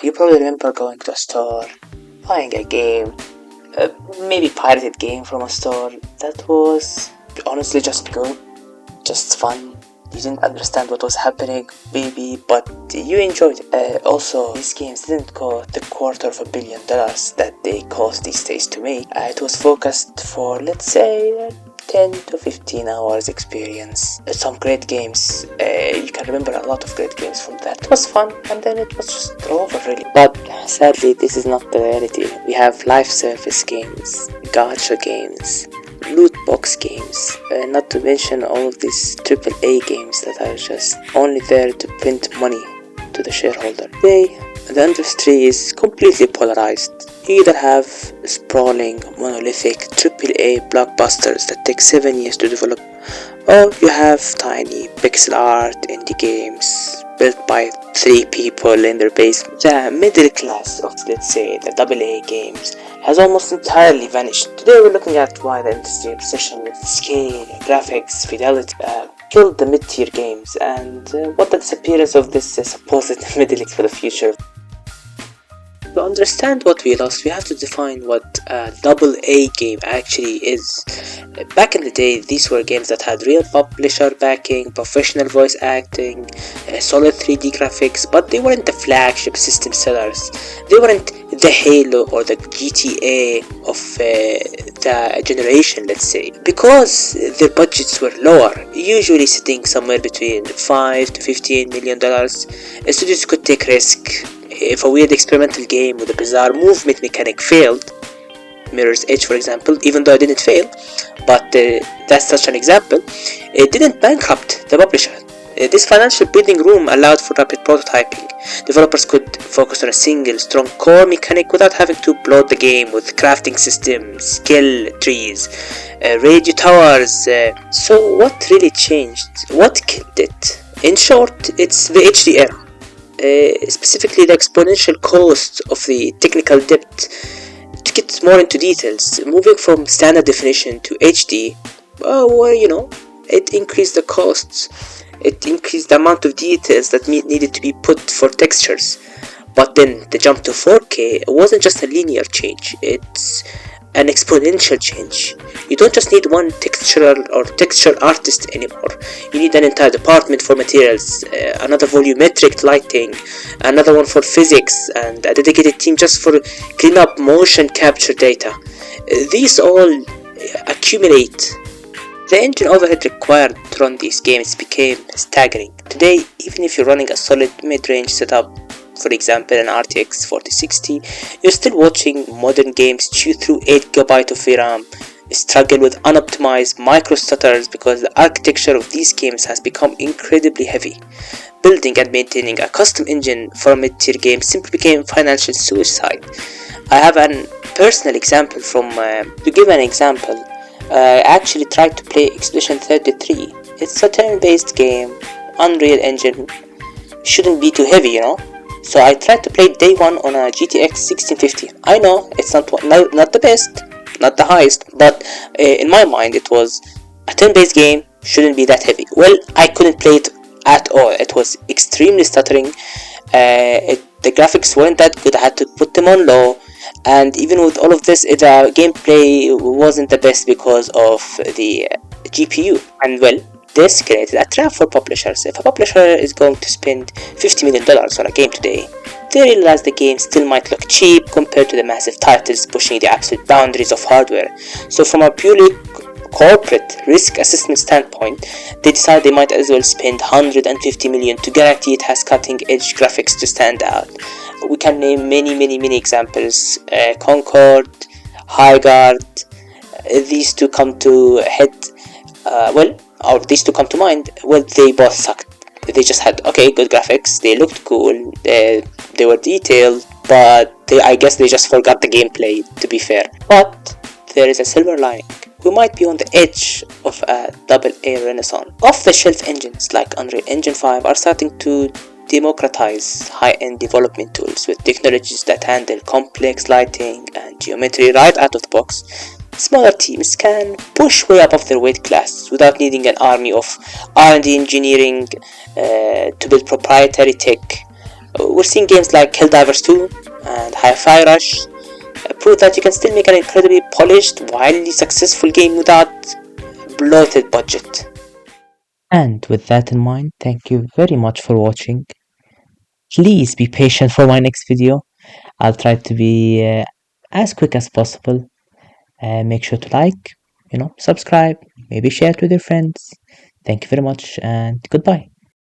You probably remember going to a store, buying a game, maybe pirated game from a store that was honestly just good, just fun. You didn't understand what was happening, maybe, but you enjoyed it. Also, these games didn't cost the $250 million that they cost these days to make. It was focused for, let's say, 10 to 15 hours experience. Some great games. You can remember a lot of great games from that. It was fun, and then it was just over, really. But sadly, this is not the reality. We have live service games, gacha games, loot box games, not to mention all of these AAA games that are just only there to print money to the shareholder. Today, the industry is completely polarized. You either have sprawling, monolithic AAA blockbusters that take 7 years to develop, or you have tiny pixel art indie games built by 3 people in their basement. The middle class of, let's say, the AA games has almost entirely vanished. Today we're looking at why the industry obsession with scale, graphics, fidelity killed the mid-tier games, and what the disappearance of this supposed middle for the future. To understand what we lost, we have to define what a AA game actually is. Back in the day, these were games that had real publisher backing, professional voice acting, solid 3D graphics, but they weren't the flagship system sellers. They weren't the Halo or the GTA of the generation, let's say, because their budgets were lower, usually sitting somewhere between $5 to $15 million. Studios could take risk. If a weird experimental game with a bizarre movement mechanic failed, Mirror's Edge for example, even though it didn't fail, but that's such an example, it didn't bankrupt the publisher. This financial breathing room allowed for rapid prototyping. Developers could focus on a single strong core mechanic without having to bloat the game with crafting systems, skill trees, radio towers. So what really changed? What killed it? In short, it's the HD era. Specifically the exponential cost of the technical depth. To get more into details, moving from standard definition to HD, it increased the costs, it increased the amount of details that needed to be put for textures. But then the jump to 4K wasn't just a linear change, it's an exponential change. You don't just need one texture artist anymore. You need an entire department for materials, another volumetric lighting, another one for physics, and a dedicated team just for clean up motion capture data. These all accumulate. The engine overhead required to run these games became staggering. Today, even if you're running a solid mid-range setup, for example an RTX 4060, you're still watching modern games chew through 8GB of VRAM, struggle with unoptimized micro stutters because the architecture of these games has become incredibly heavy. Building and maintaining a custom engine for a mid-tier game simply became financial suicide. I have a personal example to give an example, I actually tried to play Expedition 33. It's a turn-based game, Unreal Engine shouldn't be too heavy, So I tried to play day one on a GTX 1650. I know it's not the best, not the highest, but in my mind it was a turn-based game, shouldn't be that heavy. Well, I couldn't play it at all. It was extremely stuttering. The graphics weren't that good. I had to put them on low, and even with all of this, the gameplay wasn't the best because of the GPU. And well, this created a trap for publishers. If a publisher is going to spend $50 million on a game today, they realize the game still might look cheap compared to the massive titles pushing the absolute boundaries of hardware. So from a purely corporate risk assessment standpoint, they decide they might as well spend $150 million to guarantee it has cutting edge graphics to stand out. We can name many examples. Concord, Highguard, these two come to mind. Well, they both sucked. They just had good graphics, they looked cool, they were detailed, but I guess they just forgot the gameplay, to be fair. But there is a silver lining. We might be on the edge of a AA renaissance. Off-the-shelf engines like Unreal Engine 5 are starting to democratize high-end development tools with technologies that handle complex lighting and geometry right out of the box. Smaller teams can push way above their weight class without needing an army of R&D engineering to build proprietary tech. We're seeing games like Helldivers 2 and Hi-Fi Rush prove that you can still make an incredibly polished, wildly successful game without bloated budget. And with that in mind, thank you very much for watching. Please be patient for my next video. I'll try to be as quick as possible. Make sure to like, subscribe, maybe share it with your friends. Thank you very much and goodbye.